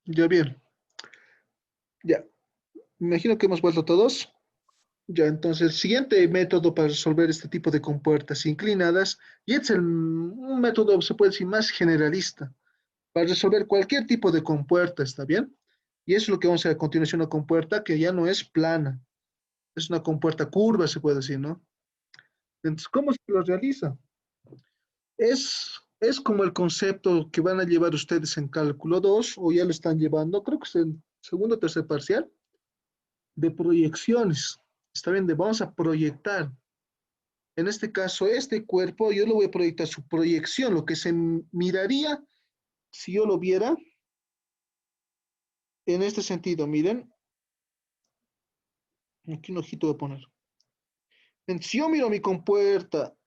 Ya bien, ya. Me imagino que hemos vuelto todos. Ya, entonces, el siguiente método para resolver este tipo de compuertas inclinadas, y es un método, se puede decir, más generalista, para resolver cualquier tipo de compuerta, ¿está bien? Y eso es lo que vamos a ver a continuación, una compuerta que ya no es plana, es una compuerta curva, se puede decir, ¿no? Entonces, ¿cómo se lo realiza? Es como el concepto que van a llevar ustedes en cálculo 2 o ya lo están llevando, creo que es en segundo o tercer parcial, de proyecciones. Está bien, de vamos a proyectar. En este caso, este cuerpo, yo lo voy a proyectar su proyección, lo que se miraría si yo lo viera en este sentido. Miren, aquí un ojito voy a poner. Si yo miro mi compuerta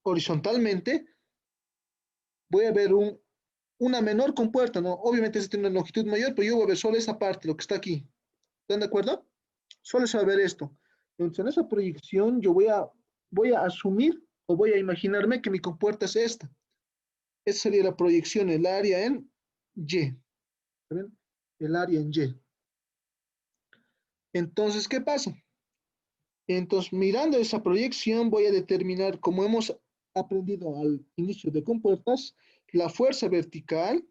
horizontalmente, voy a ver una menor compuerta, ¿no? Obviamente este tiene una longitud mayor, pero yo voy a ver solo esa parte, lo que está aquí. ¿Están de acuerdo? Solo se va a ver esto. Entonces, en esa proyección yo voy a asumir o voy a imaginarme que mi compuerta es esta. Esa sería la proyección, el área en Y. ¿Ven? El área en Y. Entonces, ¿qué pasa? Entonces, mirando esa proyección, voy a determinar, como hemos aprendido al inicio de compuertas, la fuerza vertical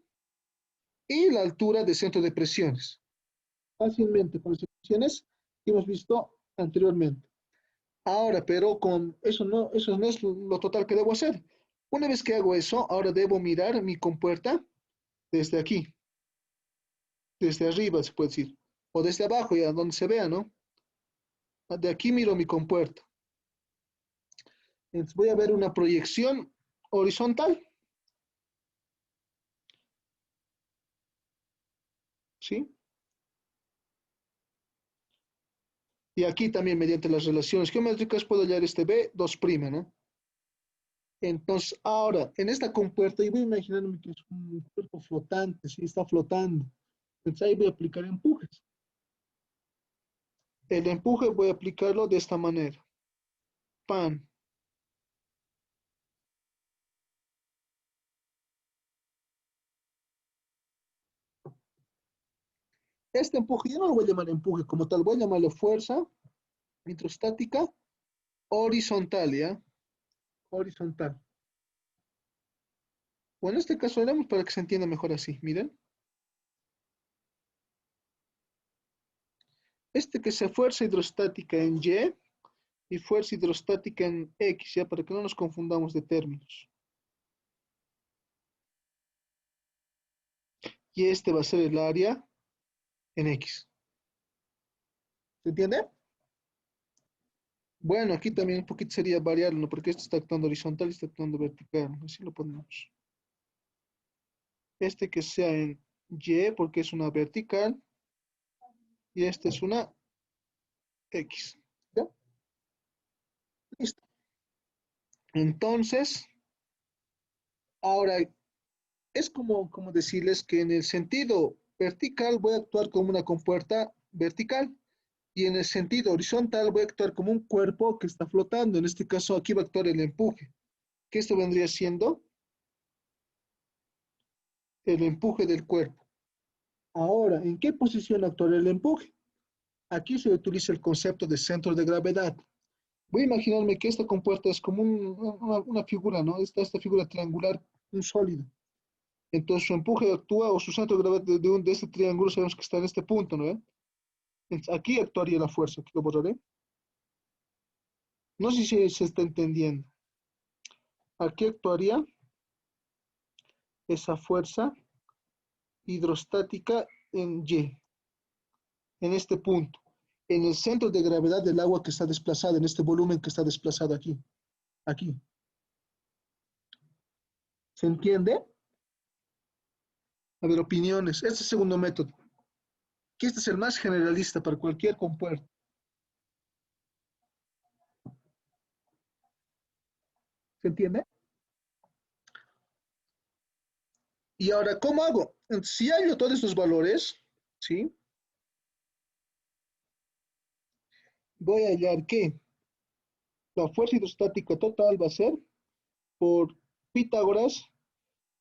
y la altura de centro de presiones. Fácilmente con las ecuaciones que hemos visto anteriormente. Ahora, pero con eso no es lo total que debo hacer. Una vez que hago eso, ahora debo mirar mi compuerta desde aquí, desde arriba, se puede decir, o desde abajo, ya donde se vea, ¿no? De aquí miro mi compuerta. Entonces voy a ver una proyección horizontal, ¿sí? Y aquí también mediante las relaciones geométricas puedo hallar este B, 2', ¿no? Entonces, ahora, en esta compuerta, yo voy a imaginarme que es un cuerpo flotante, ¿sí? Está flotando. Entonces ahí voy a aplicar empujes. El empuje voy a aplicarlo de esta manera. Pan. Este empuje, yo no lo voy a llamar empuje como tal, voy a llamarlo fuerza hidrostática horizontal, ¿ya? Horizontal. Bueno, en este caso haremos para que se entienda mejor así. Miren, este que sea fuerza hidrostática en y fuerza hidrostática en X, ¿ya? Para que no nos confundamos de términos. Y este va a ser el área en X. ¿Se entiende? Bueno, aquí también un poquito sería variarlo, ¿no? Porque este está actuando horizontal y está actuando vertical. Así lo ponemos. Este que sea en Y, porque es una vertical, y este es una X. ¿Ya? Listo. Entonces, ahora es como decirles que en el sentido vertical voy a actuar como una compuerta vertical y en el sentido horizontal voy a actuar como un cuerpo que está flotando. En este caso aquí va a actuar el empuje, que esto vendría siendo el empuje del cuerpo. Ahora, ¿en qué posición actuará el empuje? Aquí se utiliza el concepto de centro de gravedad. Voy a imaginarme que esta compuerta es como una figura, ¿no? Esta figura triangular, un sólido. Entonces su empuje actúa o su centro de gravedad de este triángulo sabemos que está en este punto, ¿no? Entonces, aquí actuaría la fuerza, aquí lo borraré. No sé si se está entendiendo. Aquí actuaría esa fuerza hidrostática en Y, en este punto, en el centro de gravedad del agua que está desplazada, en este volumen que está desplazado aquí, aquí. ¿Se entiende? A ver, opiniones. Este es el segundo método, que este es el más generalista para cualquier compuerta. ¿Se entiende? Y ahora, ¿cómo hago? Si hallo todos estos valores, ¿sí? Voy a hallar que la fuerza hidrostática total va a ser por Pitágoras,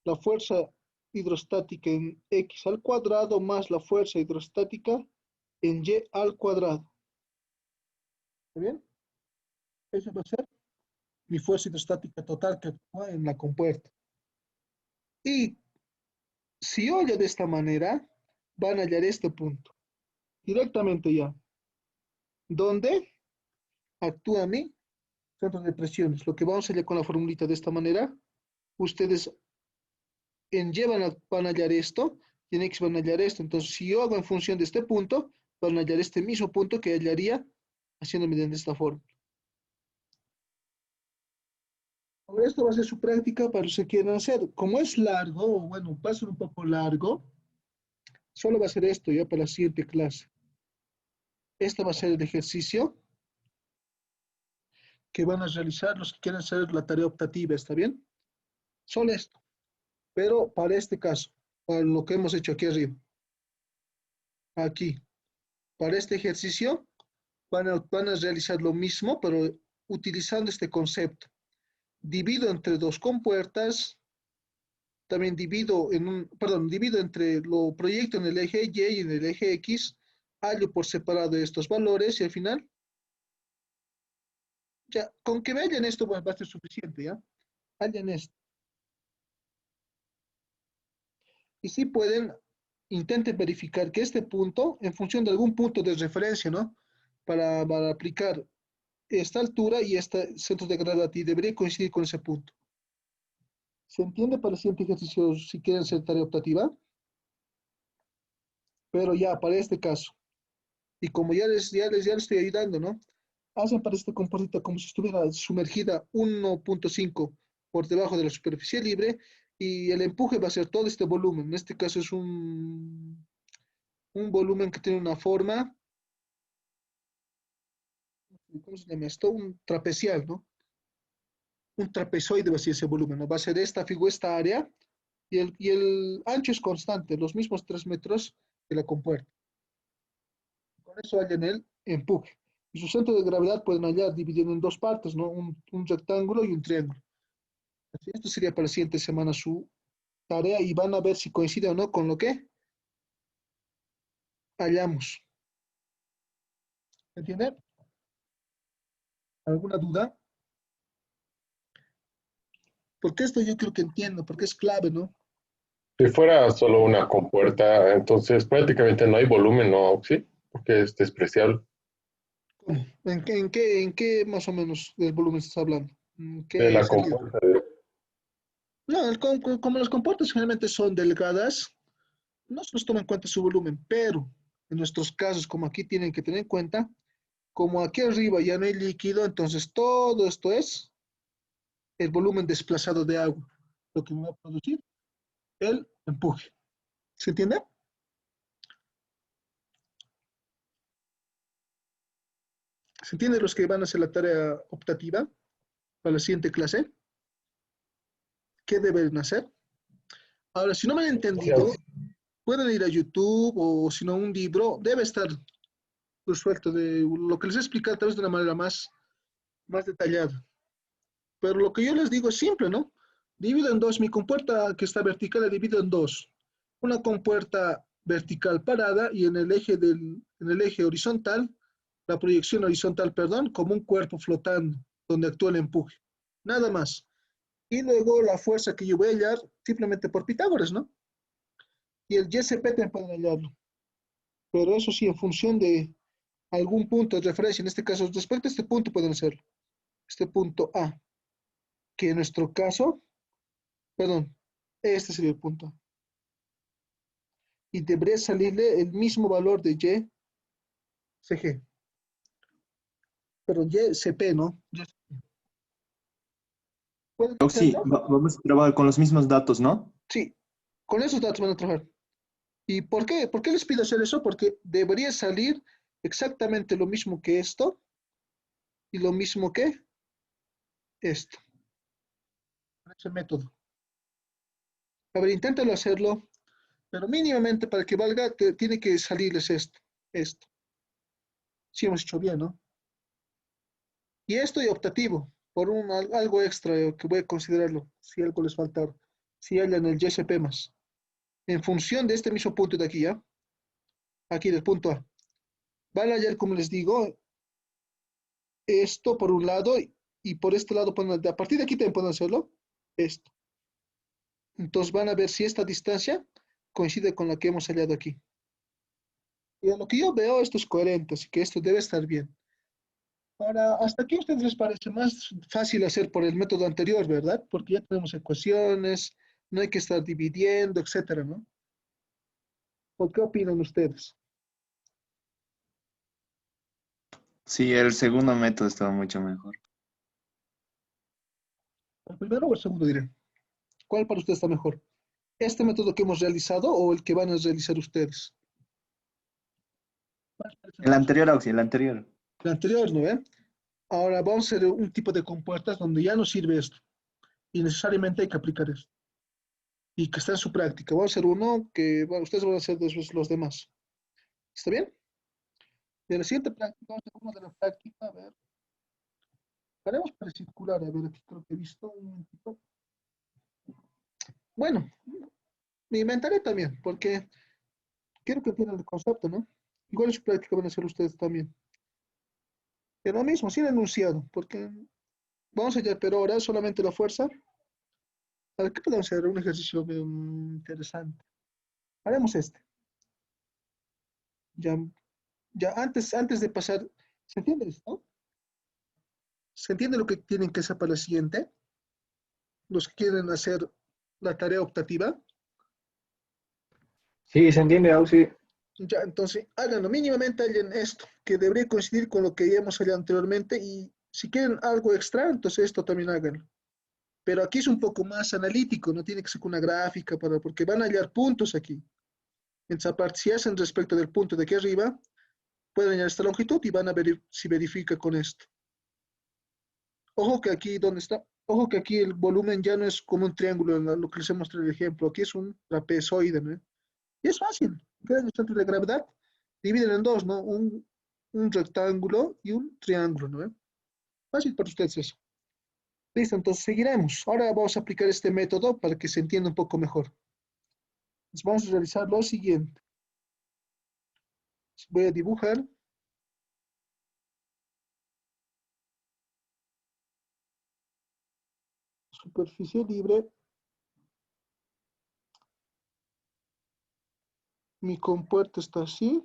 la fuerza hidrostática en X al cuadrado más la fuerza hidrostática en Y al cuadrado. ¿Está bien? Eso va a ser mi fuerza hidrostática total que actúa en la compuerta. Y si oye de esta manera, van a hallar este punto. Directamente ya. ¿Dónde actúa mi centro de presiones? Lo que vamos a hallar con la formulita de esta manera. Ustedes en Y van a hallar esto y en X van a hallar esto. Entonces, si yo hago en función de este punto, van a hallar este mismo punto que hallaría haciendo mediante esta forma. Ahora esto va a ser su práctica para los que quieran hacer. Como es largo, o bueno, va a ser un poco largo, solo va a ser esto ya para la siguiente clase. Este va a ser el ejercicio que van a realizar los que quieran hacer la tarea optativa, ¿está bien? Solo esto, pero para este caso, para lo que hemos hecho aquí arriba, aquí, para este ejercicio, van a realizar lo mismo, pero utilizando este concepto. Divido entre dos compuertas, también divido entre lo proyecto en el eje Y y en el eje X, hallo por separado estos valores y al final, ya, con que me hallen esto, bueno, va a ser suficiente, ¿ya? Hallen esto. Y si pueden, intenten verificar que este punto, en función de algún punto de referencia, ¿no? Para aplicar esta altura y este centro de gravedad y debería coincidir con ese punto. ¿Se entiende para el siguiente ejercicio si quieren hacer tarea optativa? Pero ya, para este caso, y como ya les estoy ayudando, ¿no? Hacen para este comportamiento como si estuviera sumergida 1.5 por debajo de la superficie libre y el empuje va a ser todo este volumen. En este caso es un volumen que tiene una forma, ¿cómo se llama esto? Un trapecial, ¿no? Un trapezoide va a ser ese volumen, ¿no? Va a ser esta figura, esta área, y el ancho es constante, los mismos 3 metros de la compuerta. Con eso hallan el empuje. Y su centro de gravedad pueden hallar dividido en dos partes, ¿no? Un rectángulo y un triángulo. Así, esto sería para la siguiente semana su tarea y van a ver si coincide o no con lo que hallamos. ¿Entienden? ¿Alguna duda? Porque esto yo creo que entiendo, porque es clave, ¿no? Si fuera solo una compuerta, entonces prácticamente no hay volumen, ¿no? Sí, porque es despreciable. ¿Cómo? ¿En qué más o menos del volumen estás hablando? ¿En De qué la sentido? compuerta. No, como las compuertas generalmente son delgadas, no se nos toma en cuenta su volumen, pero en nuestros casos, como aquí tienen que tener en cuenta, como aquí arriba ya no hay líquido, entonces todo esto es el volumen desplazado de agua, lo que va a producir el empuje. ¿Se entiende? ¿Se entiende los que van a hacer la tarea optativa para la siguiente clase? ¿Qué deben hacer? Ahora, si no me han entendido, pueden ir a YouTube o si no un libro, debe estar resuelto de lo que les he explicado tal vez de una manera más detallada. Pero lo que yo les digo es simple, ¿no? Divido en dos, mi compuerta que está vertical la divido en dos. Una compuerta vertical parada y en el eje horizontal, la proyección horizontal, perdón, como un cuerpo flotando, donde actúa el empuje. Nada más. Y luego la fuerza que yo voy a hallar simplemente por Pitágoras, ¿no? Y el YCP también pueden hallarlo. Pero eso sí, en función de algún punto de referencia, en este caso, respecto a este punto pueden hacerlo. Este punto A, que en nuestro caso, perdón, este sería el punto A. Y debería salirle el mismo valor de YCG. Pero YCP, ¿no? ¿Pueden Sí, hacerlo? vamos a trabajar con los mismos datos, ¿no? Sí, con esos datos van a trabajar. ¿Y por qué? ¿Por qué les pido hacer eso? Porque debería salir exactamente lo mismo que esto y lo mismo que esto. Ese método. A ver, inténtalo hacerlo, pero mínimamente para que valga, tiene que salirles esto, esto. Si hemos hecho bien, ¿no? Y esto y optativo, por algo extra que voy a considerarlo, si algo les falta, si hallan el GSP más. en función de este mismo punto de aquí, ¿ya? Aquí del punto A. Van a hallar, como les digo, esto por un lado y por este lado, a partir de aquí también pueden hacerlo, esto. Entonces van a ver si esta distancia coincide con la que hemos hallado aquí. Y a lo que yo veo, esto es coherente, así que esto debe estar bien. Ahora, hasta aquí a ustedes les parece más fácil hacer por el método anterior, ¿verdad? Porque ya tenemos ecuaciones, no hay que estar dividiendo, etcétera, ¿no? ¿O qué opinan ustedes? Sí, el segundo método estaba mucho mejor. ¿El primero o el segundo diré? ¿Cuál para ustedes está mejor? ¿Este método que hemos realizado o el que van a realizar ustedes? ¿Cuál les parece El mejor? anterior, Auxi, el anterior. El anterior, ¿no ve? Ahora vamos a hacer un tipo de compuertas donde ya no sirve esto y necesariamente hay que aplicar esto y que está en su práctica. Vamos a hacer uno que bueno, ustedes van a hacer después los demás. ¿Está bien? De la siguiente práctica, vamos a hacer uno de la práctica, a ver. Haremos para circular, a ver, aquí creo que he visto un momentito. Bueno, me inventaré también, porque quiero que entiendan el concepto, ¿no? Igual en su práctica van a hacer ustedes también. Pero lo mismo, sin enunciado, porque vamos a hallar, pero ahora solamente la fuerza. A ver, ¿qué podemos hacer? Un ejercicio interesante. Haremos este. Ya, ya antes de pasar, ¿se entiende esto? ¿Se entiende lo que tienen que hacer para la siguiente? Los que quieren hacer la tarea optativa. Sí, se entiende, Auxi. Ya, entonces, háganlo mínimamente, hagan esto, que debería coincidir con lo que ya hemos hablado anteriormente. Y si quieren algo extra, entonces esto también háganlo. Pero aquí es un poco más analítico, no tiene que ser con una gráfica, porque van a hallar puntos aquí. Entonces, aparte, si hacen respecto del punto de aquí arriba, pueden hallar esta longitud y van a ver si verifica con esto. Ojo que aquí, ¿dónde está? Ojo que aquí el volumen ya no es como un triángulo, lo que les he mostrado el ejemplo. Aquí es un trapezoide, ¿no? Y es fácil. Quedan el centro de gravedad, dividen en dos, ¿no? Un rectángulo y un triángulo, ¿no? Fácil para ustedes eso. Listo, entonces seguiremos. Ahora vamos a aplicar este método para que se entienda un poco mejor. Entonces vamos a realizar lo siguiente. Voy a dibujar. Superficie libre. Mi compuerta está así.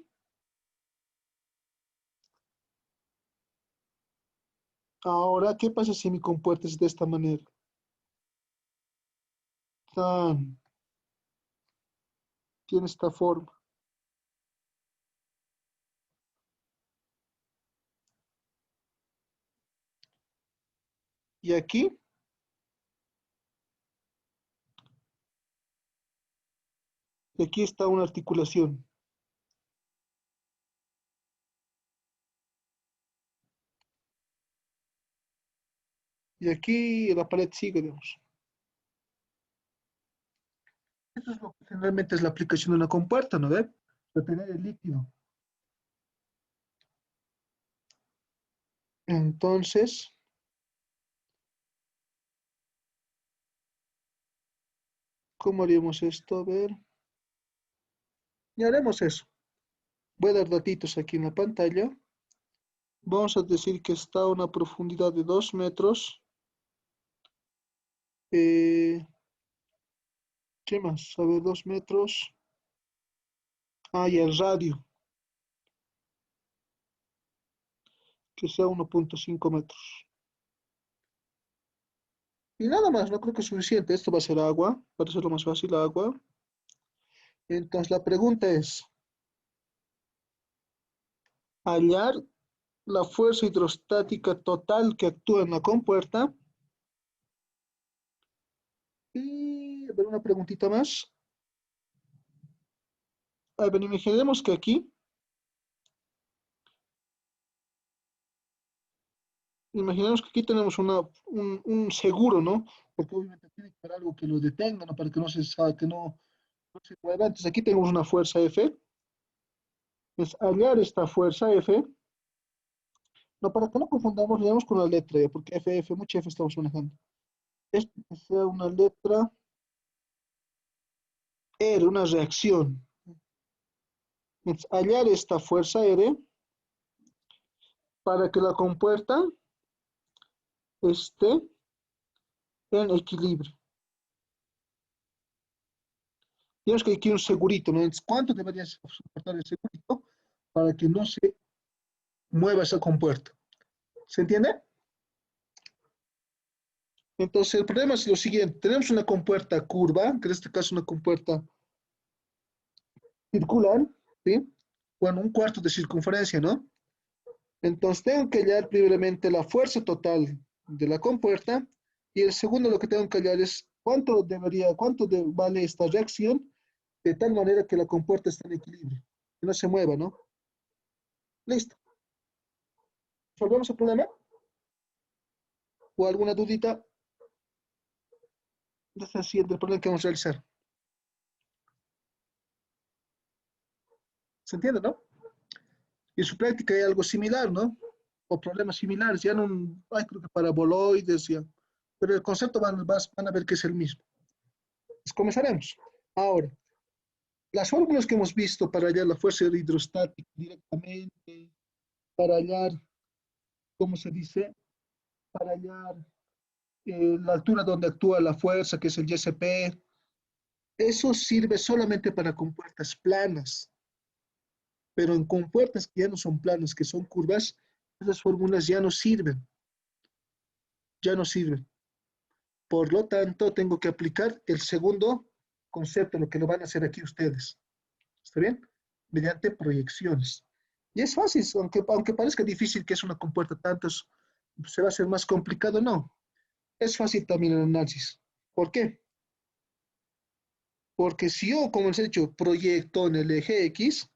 Ahora, ¿qué pasa si mi compuerta es de esta manera? Tan, tiene esta forma. Y aquí está una articulación. Y aquí la pared sigue, digamos. Eso es lo que generalmente es la aplicación de una compuerta, ¿no ve? Retener el líquido. Entonces, ¿cómo haríamos esto? A ver. Y haremos eso. Voy a dar datitos aquí en la pantalla. Vamos a decir que está a una profundidad de 2 metros. Eh, ¿Qué más? A ver, 2 metros. Ah, y el radio, que sea 1,5 metros. Y nada más, no creo que es suficiente. Esto va a ser agua, para hacerlo más fácil, agua. Entonces la pregunta es, hallar la fuerza hidrostática total que actúa en la compuerta. Y a ver, una preguntita más. A ver, imaginemos que aquí, tenemos un seguro, ¿no? Porque obviamente tiene que haber algo que lo detenga, ¿no? Para que no se salga, que no se mueva. Entonces aquí tenemos una fuerza F. Es hallar esta fuerza F. No, para que no confundamos, le damos con la letra, ¿ya? Porque F, mucha F estamos manejando. Esto que sea una letra R, una reacción. Entonces, hallar esta fuerza R para que la compuerta esté en equilibrio. Digamos que aquí hay un segurito, ¿no? Entonces, ¿cuánto debería soportar el segurito para que no se mueva esa compuerta? ¿Se entiende? Entonces, el problema es lo siguiente. Tenemos una compuerta curva, que en este caso es una compuerta circular, ¿sí? Bueno, un cuarto de circunferencia, ¿no? Entonces, tengo que hallar primeramente la fuerza total de la compuerta y el segundo lo que tengo que hallar es vale esta reacción de tal manera que la compuerta esté en equilibrio, que no se mueva, ¿no? Listo. ¿Resolvemos el problema? ¿O alguna dudita? Este es el siguiente problema que vamos a realizar. ¿Se entiende, no? Y en su práctica hay algo similar, ¿no? O problemas similares, ya no hay, creo que paraboloides, ya. Pero el concepto van a ver que es el mismo. Pues comenzaremos. Ahora, las fórmulas que hemos visto para hallar la fuerza hidrostática directamente, para hallar, ¿cómo se dice? Para hallar la altura donde actúa la fuerza, que es el YSP, eso sirve solamente para compuertas planas. Pero en compuertas que ya no son planas, que son curvas, esas fórmulas ya no sirven, ya no sirven. Por lo tanto, tengo que aplicar el segundo concepto, lo que lo van a hacer aquí ustedes. ¿Está bien? Mediante proyecciones. Y es fácil, aunque parezca difícil que es una compuerta tanto, se va a hacer más complicado, no. Es fácil también el análisis. ¿Por qué? Porque si yo, como les he dicho, proyecto en el eje X,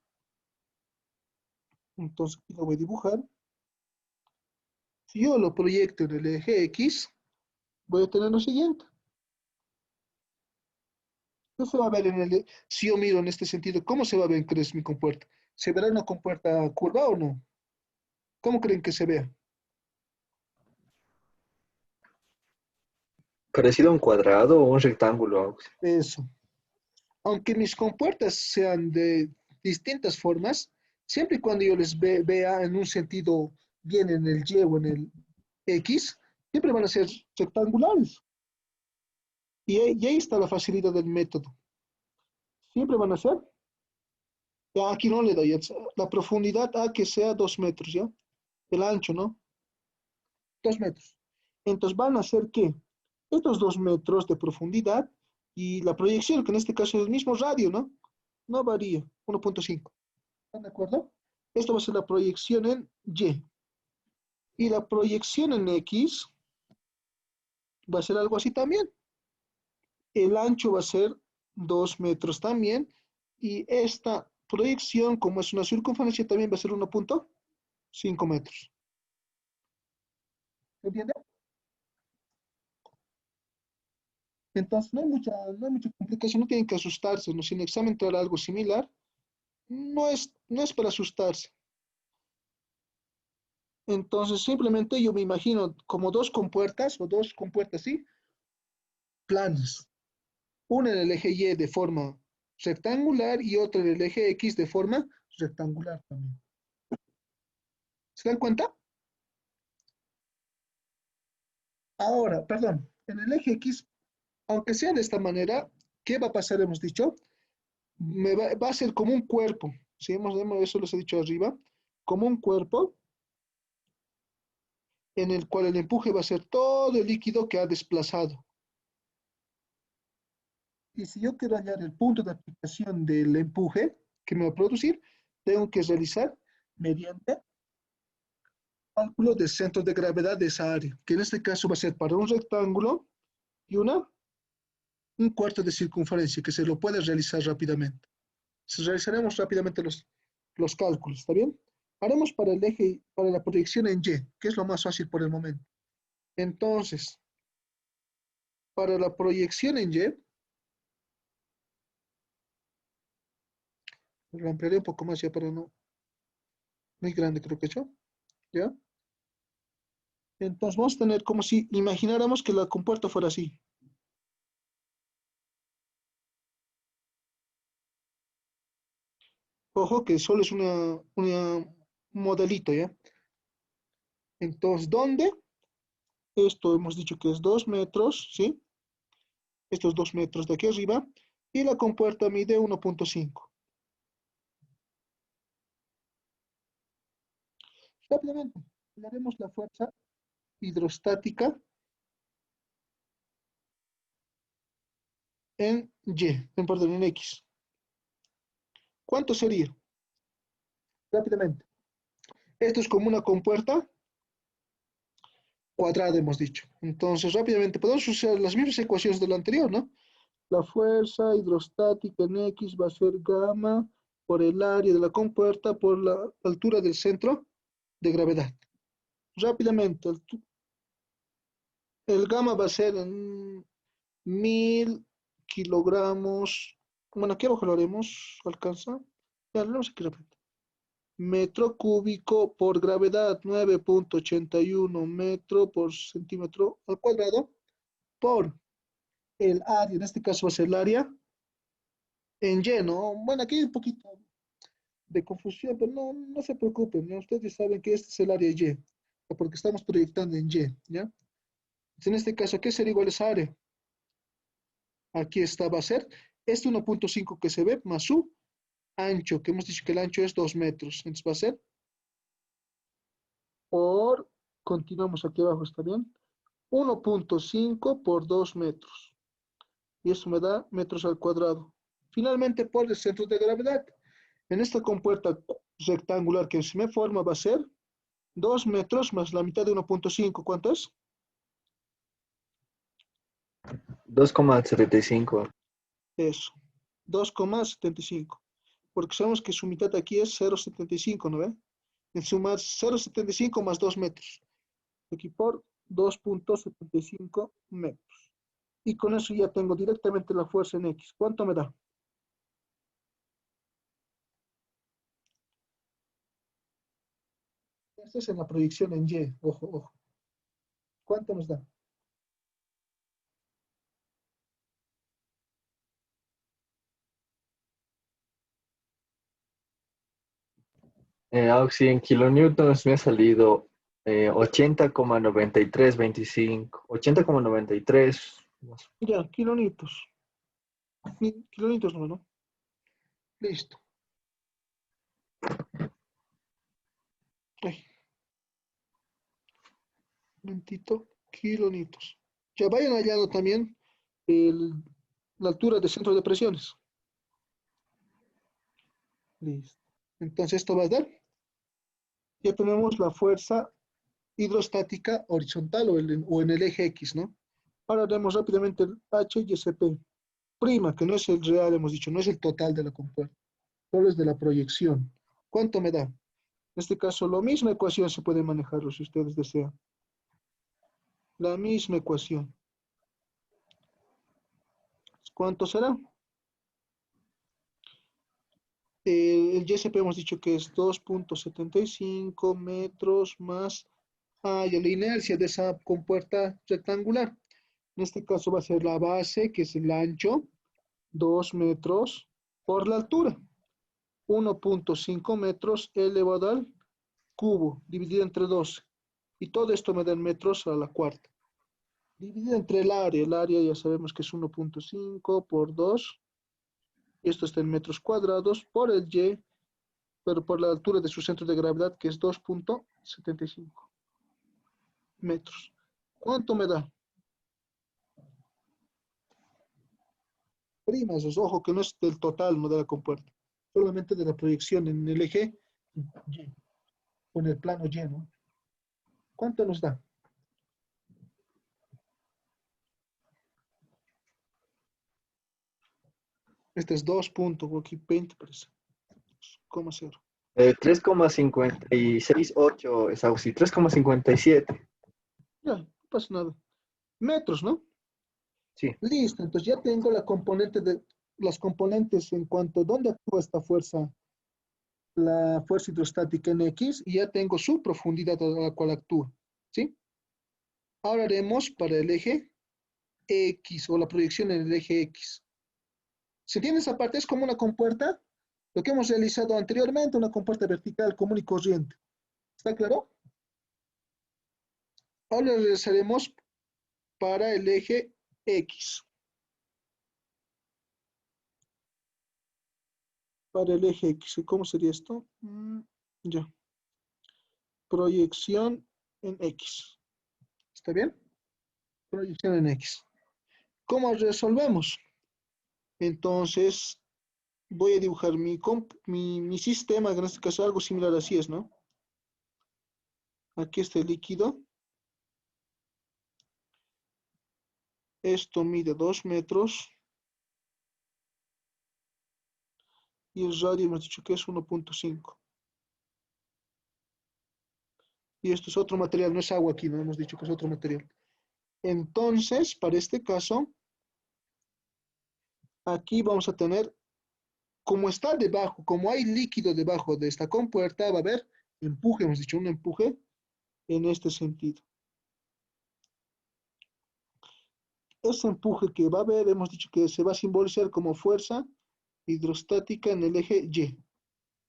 entonces aquí lo voy a dibujar. Si yo lo proyecto en el eje X, voy a tener lo siguiente. ¿Qué se va a ver si yo miro en este sentido, cómo se va a ver que es mi compuerta? ¿Se verá una compuerta curva o no? ¿Cómo creen que se vea? Parecido a un cuadrado o un rectángulo. Eso. Aunque mis compuertas sean de distintas formas, siempre y cuando yo les vea en un sentido bien en el Y o en el X, siempre van a ser rectangulares. Y ahí está la facilidad del método. Siempre van a ser. Ya aquí no le doy la profundidad a que sea 2 metros, ¿ya? El ancho, ¿no? 2 metros. Entonces van a ser que estos 2 metros de profundidad y la proyección, que en este caso es el mismo radio, ¿no? No varía, 1.5. ¿Están de acuerdo? Esto va a ser la proyección en Y. Y la proyección en X va a ser algo así también. El ancho va a ser 2 metros también. Y esta proyección, como es una circunferencia, también va a ser 1.5 metros. ¿Se entiende? Entonces, no hay mucha complicación, no tienen que asustarse, ¿no? Si en el examen traerá algo similar, no es para asustarse. Entonces, simplemente yo me imagino como dos compuertas, o dos compuertas, ¿sí? Planas. Una en el eje Y de forma rectangular y otra en el eje X de forma rectangular también. ¿Se dan cuenta? Ahora, perdón, en el eje X, aunque sea de esta manera, ¿qué va a pasar? Hemos dicho, va a ser como un cuerpo. Si eso les he dicho arriba, como un cuerpo en el cual el empuje va a ser todo el líquido que ha desplazado. Y si yo quiero hallar el punto de aplicación del empuje que me va a producir, tengo que realizar mediante cálculo de centro de gravedad de esa área, que en este caso va a ser para un rectángulo y un cuarto de circunferencia, que se lo puede realizar rápidamente. Realizaremos rápidamente los cálculos, ¿está bien? Haremos para el eje, para la proyección en Y, que es lo más fácil por el momento. Entonces, para la proyección en Y, lo ampliaré un poco más ya para no, muy grande creo que yo, ¿ya? Entonces vamos a tener como si imagináramos que la compuerta fuera así. Ojo que solo es una modelito, ¿ya? Entonces, ¿dónde? Esto hemos dicho que es 2 metros, ¿sí? Estos 2 metros de aquí arriba. Y la compuerta mide 1.5. Rápidamente, le haremos la fuerza hidrostática en Y, perdón, en X. ¿Cuánto sería? Rápidamente. Esto es como una compuerta cuadrada, hemos dicho. Entonces, rápidamente, podemos usar las mismas ecuaciones de la anterior, ¿no? La fuerza hidrostática en X va a ser gamma por el área de la compuerta por la altura del centro de gravedad. Rápidamente, el gamma va a ser en 1000 kilogramos. Bueno, aquí abajo lo haremos. ¿Alcanza? Ya lo haremos aquí rápido. Metro cúbico por gravedad, 9.81 metro por centímetro al cuadrado por el área. En este caso va a ser el área en Y, ¿no? Bueno, aquí hay un poquito de confusión, pero no se preocupen, ¿no? Ustedes saben que este es el área Y, porque estamos proyectando en Y, ¿ya? En este caso, ¿qué sería igual a esa área? Aquí está, va a ser este 1.5 que se ve más su ancho, que hemos dicho que el ancho es 2 metros. Entonces va a ser por, continuamos aquí abajo, ¿está bien? 1.5 por 2 metros. Y eso me da metros al cuadrado. Finalmente, por el centro de gravedad. En esta compuerta rectangular que se me forma va a ser 2 metros más la mitad de 1.5. ¿Cuánto es? 2,75. Eso. 2,75. Porque sabemos que su mitad aquí es 0,75, ¿no ve? En sumar 0,75 más 2 metros. Aquí por 2.75 metros. Y con eso ya tengo directamente la fuerza en X. ¿Cuánto me da? Esto es en la proyección en Y. Ojo, ojo. ¿Cuánto nos da? Auxi en kilonewtons me ha salido 80,9325. 80,93. Ya, kilonitos. Kilonitos no, ¿no? Listo. Ay, un momentito. Kilonitos. Ya vayan hallando también el- la altura de centro de presiones. Listo. Entonces esto va a dar. Ya tenemos la fuerza hidrostática horizontal o en el eje X, ¿no? Ahora haremos rápidamente el H y SP. Prima, que no es el real, hemos dicho, no es el total de la compuerta, solo es de la proyección. ¿Cuánto me da? En este caso, la misma ecuación se puede manejarlo si ustedes desean. La misma ecuación. ¿Cuánto será? El YSP hemos dicho que es 2.75 metros más ya la inercia de esa compuerta rectangular. En este caso va a ser la base, que es el ancho, 2 metros, por la altura, 1.5 metros elevado al cubo, dividido entre 12. Y todo esto me da en metros a la cuarta. Dividido entre el área ya sabemos que es 1.5 por 2, y esto está en metros cuadrados, por el Y, pero por la altura de su centro de gravedad, que es 2.75 metros. ¿Cuánto me da? Primas, ojo que no es del total, no de la compuerta, solamente de la proyección en el eje Y, o en el plano Y, ¿no? ¿Cuánto nos da? Este es 2 puntos, aquí 20, parece, 2,0. 3,568 es Auxi. 3,57. Ya, no pasa nada. Metros, ¿no? Sí. Listo, entonces ya tengo las componentes en cuanto a dónde actúa esta fuerza, la fuerza hidrostática en X, y ya tengo su profundidad a la cual actúa, ¿sí? Ahora haremos para el eje X o la proyección en el eje X. ¿Se entiende esa parte? Es como una compuerta Lo que hemos realizado anteriormente, una compuerta vertical común y corriente. ¿Está claro? Ahora lo realizaremos para el eje X. Para el eje X. ¿Cómo sería esto? Ya. Proyección en X. ¿Está bien? Proyección en X. ¿Cómo resolvemos? Entonces, voy a dibujar mi sistema, que en este caso algo similar así es, ¿no? Aquí está el líquido. Esto mide 2 metros. Y el radio hemos dicho que es 1.5. Y esto es otro material, no es agua aquí, no hemos dicho que es otro material. Entonces, para este caso, aquí vamos a tener, como está debajo, como hay líquido debajo de esta compuerta, va a haber empuje, hemos dicho un empuje en este sentido. Ese empuje que va a haber, hemos dicho que se va a simbolizar como fuerza hidrostática en el eje Y.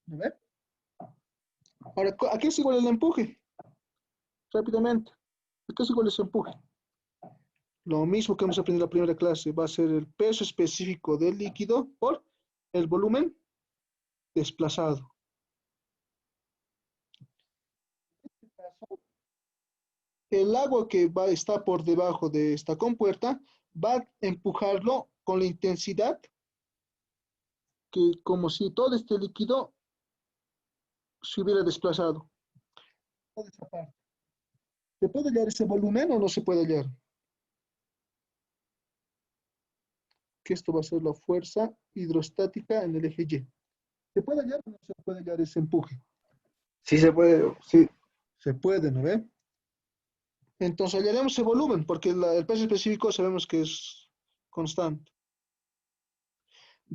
¿No ve? Ahora, ¿a qué es igual el empuje? Rápidamente. ¿A qué es igual ese empuje? Lo mismo que hemos aprendido en la primera clase, va a ser el peso específico del líquido por el volumen desplazado. El agua que está por debajo de esta compuerta va a empujarlo con la intensidad que como si todo este líquido se hubiera desplazado. Toda esa parte. ¿Se puede hallar ese volumen o no se puede hallar? Que esto va a ser la fuerza hidrostática en el eje Y. ¿Se puede hallar o no se puede hallar ese empuje? Sí se puede, sí. Se puede, ¿no ve? Entonces hallaremos el volumen, porque el peso específico sabemos que es constante.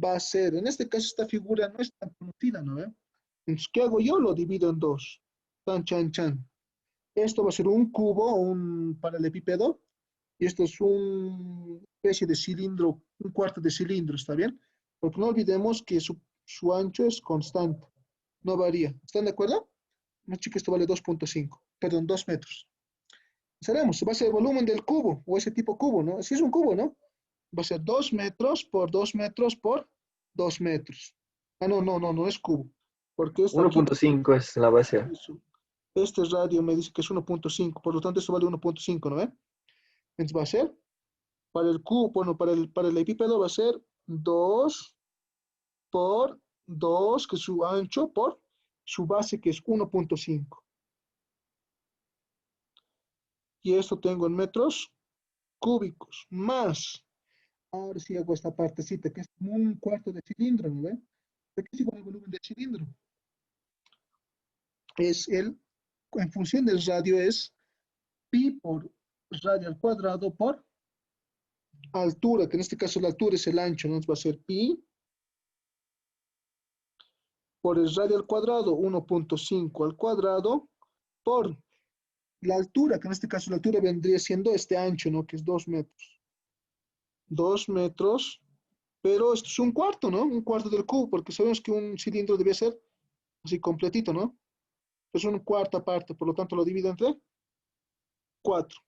Va a ser, en este caso esta figura no es tan conocida, ¿no ve? Entonces, ¿qué hago yo? Lo divido en dos. Tan, chan, chan. Esto va a ser un cubo, un paralelepípedo, y esto es una especie de cilindro, un cuarto de cilindro, ¿está bien? Porque no olvidemos que su ancho es constante, no varía. ¿Están de acuerdo? No, chicos, esto vale 2.5, perdón, 2 metros. Sabemos, va a ser el volumen del cubo, o ese tipo cubo, ¿no? Si es un cubo, ¿no? Va a ser 2 metros por 2 metros por 2 metros. Ah, no es cubo. Porque esto aquí, 1.5 es la base. este radio me dice que es 1.5, por lo tanto esto vale 1.5, ¿no ven? Entonces va a ser, para el cubo, bueno, para el epípedo va a ser 2 por 2, que es su ancho, por su base, que es 1.5. Y esto tengo en metros cúbicos, más, ahora sí hago esta partecita, que es como un cuarto de cilindro, ¿no ven? ¿De qué es igual el volumen del cilindro? Es en función del radio, es pi por radio al cuadrado por altura, que en este caso la altura es el ancho, ¿no? Va a ser pi por el radio al cuadrado, 1.5 al cuadrado, por la altura, que en este caso la altura vendría siendo este ancho, ¿no? Que es 2 metros. 2 metros, pero esto es un cuarto, ¿no? Un cuarto del cubo, porque sabemos que un cilindro debe ser así completito, ¿no? Es una cuarta parte, por lo tanto lo divido entre 4.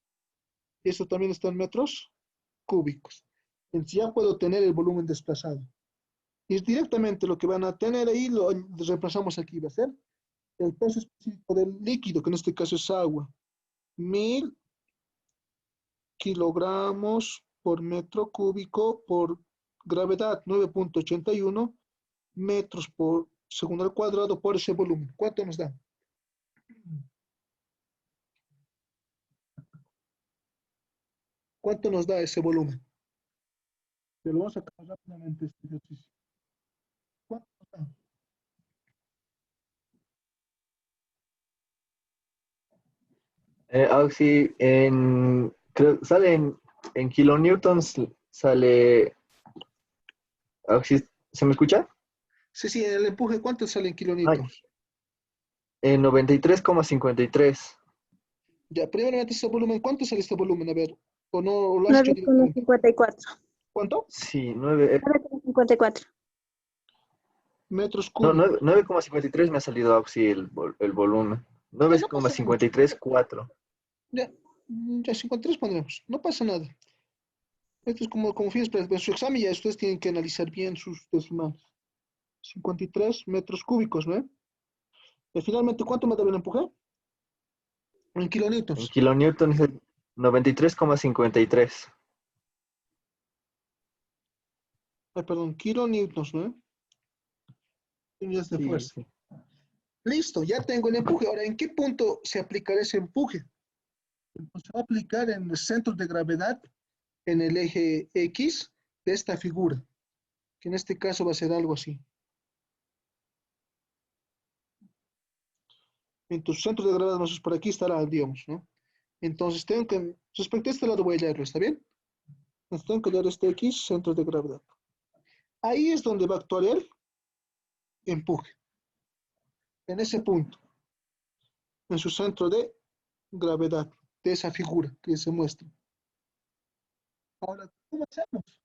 Esto también está en metros cúbicos. Entonces ya puedo tener el volumen desplazado. Y es directamente lo que van a tener ahí, lo reemplazamos aquí, va a ser el peso específico del líquido, que en este caso es agua. 1000 kilogramos por metro cúbico por gravedad, 9.81 metros por segundo al cuadrado por ese volumen. ¿Cuánto nos da? ¿Cuánto nos da ese volumen? Te lo vamos a sacar rápidamente este ejercicio. ¿Cuánto nos da? Auxi, sale en kilonewtons, sale. Auxi, ¿se me escucha? Sí, sí, el empuje, ¿cuánto sale en Ay, kilonewtons? en 93,53. Ya, primeramente ese volumen, ¿cuánto sale este volumen? A ver, o no, o lo has hecho directamente. 9,54. ¿Cuánto? Sí, 9. 9,54. metros No, cúbicos. 9,53 me ha salido Auxi el volumen. Ya no pasa nada. 9,53, 4. Ya, ya 53 pondremos. No pasa nada. Esto es como fines para su examen, ya ustedes tienen que analizar bien sus decimales. 53 metros cúbicos, ¿no? Y finalmente, ¿cuánto me debe el empuje? En En kilonewtons. kilonewton es el 93,53. Ay, perdón, kilonewtons, ¿no? Unidades de Sí, fuerza. sí. Listo, ya tengo el empuje. Ahora, ¿en qué punto se aplicará ese empuje? Pues se va a aplicar en el centro de gravedad, en el eje X de esta figura, que en este caso va a ser algo así. Entonces, centro de gravedad, no sé, por aquí estará, digamos, ¿no? Entonces, tengo que, respecto a este lado voy a leerlo, ¿está bien? Entonces, tengo que leer este X, centro de gravedad. Ahí es donde va a actuar el empuje, en ese punto, en su centro de gravedad, de esa figura que se muestra. Ahora, ¿cómo hacemos?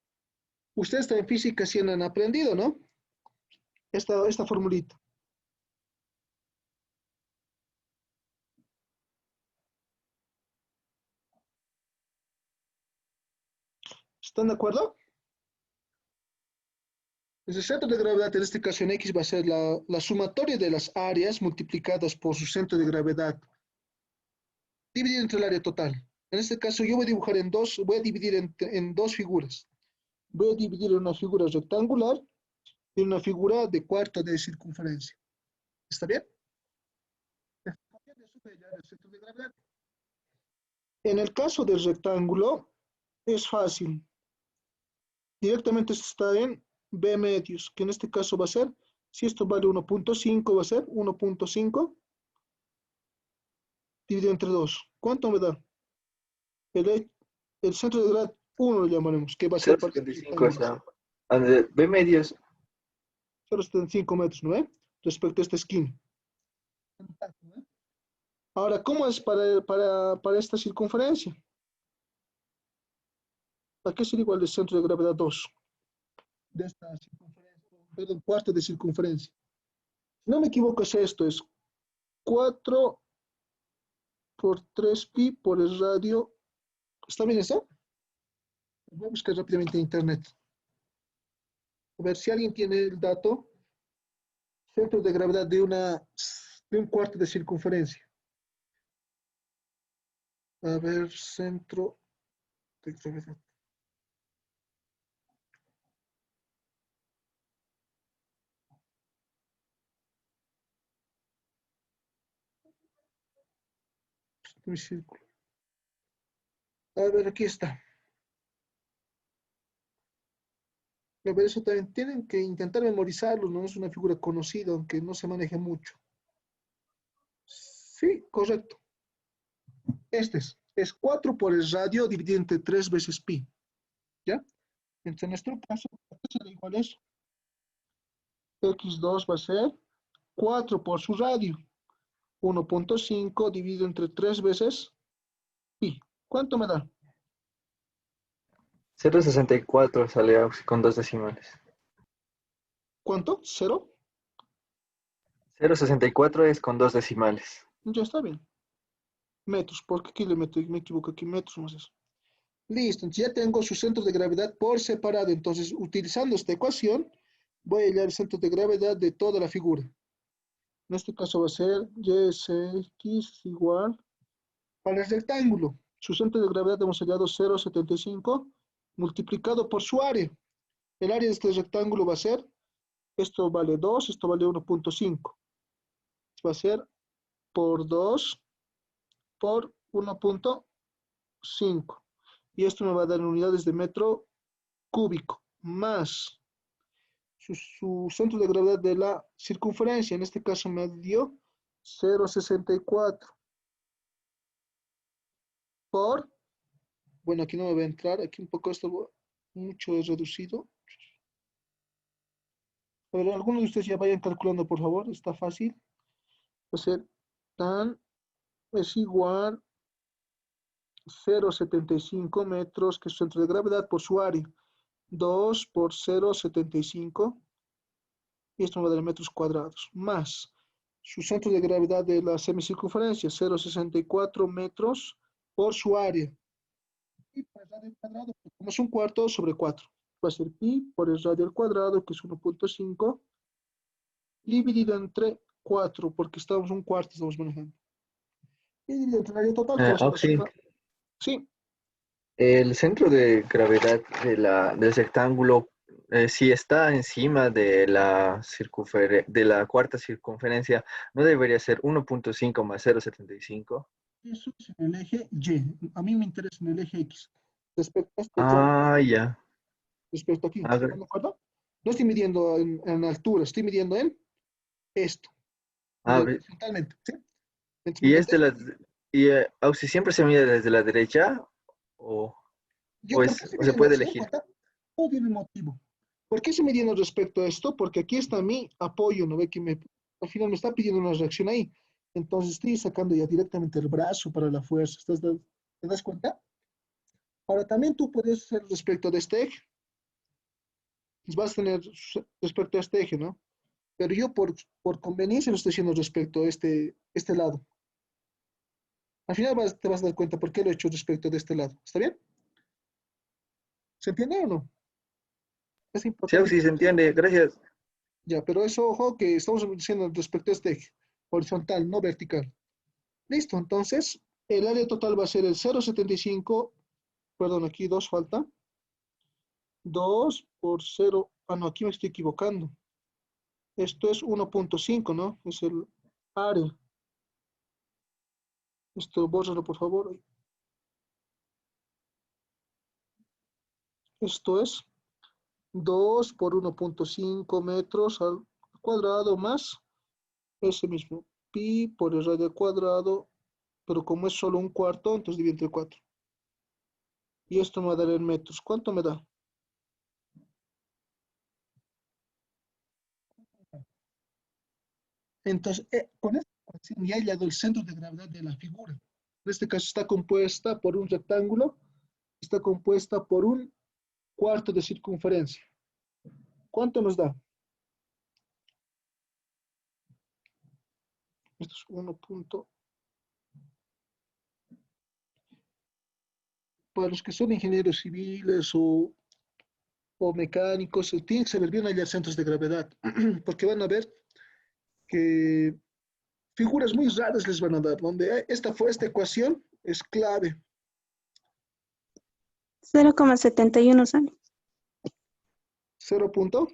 Ustedes en física sí han aprendido, ¿no? Esta formulita. ¿Están de acuerdo? El centro de gravedad, en este caso en X, va a ser la sumatoria de las áreas multiplicadas por su centro de gravedad, dividido entre el área total. En este caso, yo voy a dibujar en dos, voy a dividir en dos figuras. Voy a dividir en una figura rectangular y en una figura de cuarto de circunferencia. ¿Está bien? En el caso del rectángulo, es fácil. Directamente está en B medios, que en este caso va a ser, si esto vale 1.5, va a ser 1.5 dividido entre 2. ¿Cuánto me da? El, el centro de grado 1 lo llamaremos, que va a ser para este 0,75 es rectángulo. B medios. 0,75 metros, ¿no? Respecto a esta esquina. Ahora, ¿cómo es para esta circunferencia? ¿Para qué sería igual el centro de gravedad 2? De esta circunferencia, perdón, cuarto de circunferencia. Si no me equivoco, es esto, es 4 por 3pi por el radio. ¿Está bien eso? Voy a buscar rápidamente en internet. A ver si alguien tiene el dato. Centro de gravedad de un cuarto de circunferencia. A ver, centro de gravedad. Mi círculo. A ver, aquí está. A ver, eso también tienen que intentar memorizarlo, no es una figura conocida, aunque no se maneje mucho. Sí, correcto. Este es 4 por el radio dividido entre 3 veces pi. ¿Ya? Entonces, en nuestro caso, ¿qué será igual a eso? X2 va a ser 4 por su radio. 1.5 dividido entre 3 veces pi. ¿Cuánto me da? 0,64 sale Auxi con dos decimales. ¿Cuánto? ¿Cero? 0,64 es con dos decimales. Ya está bien. Metros, porque aquí me equivoco aquí, metros más eso. Listo, entonces ya tengo su centro de gravedad por separado. Entonces, utilizando esta ecuación, voy a hallar el centro de gravedad de toda la figura. En este caso va a ser YX igual para el rectángulo. Su centro de gravedad hemos hallado 0,75 multiplicado por su área. El área de este rectángulo va a ser, esto vale 2, esto vale 1.5. Va a ser por 2 por 1.5. Y esto me va a dar en unidades de metro cúbico, más su centro de gravedad de la circunferencia. En este caso me dio 0,64 por, bueno, aquí no me va a entrar, aquí un poco esto mucho es reducido. A ver, algunos de ustedes ya vayan calculando, por favor, está fácil. Va a ser tan, es igual 0,75 metros, que es su centro de gravedad, por su área. 2 por 0,75 y esto me va a dar metros cuadrados, más su centro de gravedad de la semicircunferencia, 0,64 metros por su área. Y por el radio al cuadrado, pues, como es un cuarto sobre 4, va a ser pi por el radio al cuadrado, que es 1,5, dividido entre 4, porque estamos un cuarto, estamos manejando. Y dividido entre el área total, que va a ser la Auxi, suma. Sí, el centro de gravedad del rectángulo, si está encima de de la cuarta circunferencia, ¿no debería ser 1,5 más 0,75? eso es en el eje Y. A mí me interesa en el eje X. Respecto a este Ah, ya. respecto aquí. A ¿Están ver. de acuerdo? No estoy midiendo en altura, estoy midiendo en esto, A ver. horizontalmente. ¿Sí? Entonces, ¿Y mediante esto, Auxi siempre se mide desde la derecha o, yo, ¿por qué estoy o se midiendo puede así? ¿Se dan elegir? cuenta? Todo tiene un motivo. ¿Por qué estoy midiendo respecto a esto? Porque aquí está mi apoyo, ¿no ve? Al final me está pidiendo una reacción ahí. Entonces estoy sacando ya directamente el brazo para la fuerza. ¿Te das cuenta? Ahora también tú puedes hacer respecto de este eje. Vas a tener respecto a este eje, ¿no? Pero yo por conveniencia lo estoy haciendo respecto a este lado. Al final te vas a dar cuenta por qué lo he hecho respecto de este lado. ¿Está bien? ¿Se entiende o no? Es Sí, importante Auxi, que se entiende. Gracias. ya, pero eso, ojo, que estamos diciendo respecto a este eje, horizontal, no vertical. Listo, entonces el área total va a ser el 0,75, perdón, aquí 2 falta, 2 por 0, no, aquí me estoy equivocando. Esto es 1,5, ¿no? Es el área. Esto, bórralo, por favor. Esto es 2 por 1,5 metros al cuadrado más ese mismo pi por el radio al cuadrado, pero como es solo un cuarto, entonces divide entre 4. Y esto me va a dar en metros. ¿Cuánto me da? Entonces, con esta ecuación ya he hallado el centro de gravedad de la figura. En este caso está compuesta por un rectángulo, está compuesta por un cuarto de circunferencia. ¿Cuánto nos da? Esto es 1 punto. Para los que son ingenieros civiles o mecánicos, tienen que saber bien hallar centros de gravedad, porque van a ver que figuras muy raras les van a dar, donde esta ecuación es clave. 0,71 sale. 0 punto,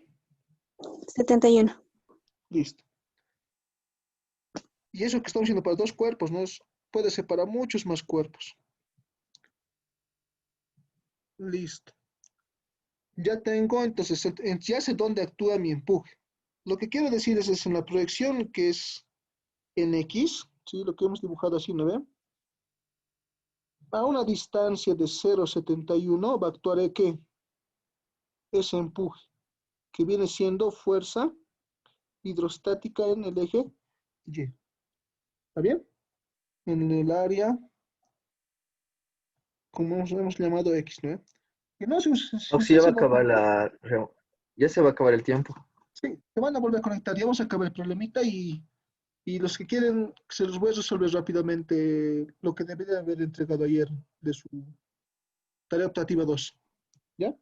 71. listo. Y eso que estamos haciendo para dos cuerpos, ¿no? Puede ser para muchos más cuerpos. Listo. Ya tengo, entonces, ya sé dónde actúa mi empuje. Lo que quiero decir es en la proyección que es en X, ¿sí? Lo que hemos dibujado así, ¿no ven? A una distancia de 0,71 va a actuar ¿qué? Ese empuje, que viene siendo fuerza hidrostática en el eje Y. ¿Está bien? En el área, como hemos llamado X, ¿no? Que no se Auxi, está ya va a haciendo. acabar ya se va a acabar el tiempo. Sí, se van a volver a conectar. Ya vamos a acabar el problemita y los que quieren, se los voy a resolver rápidamente lo que debería haber entregado ayer de su tarea optativa 2. ¿Ya?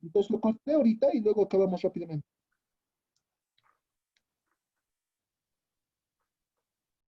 Entonces lo corté ahorita y luego acabamos rápidamente.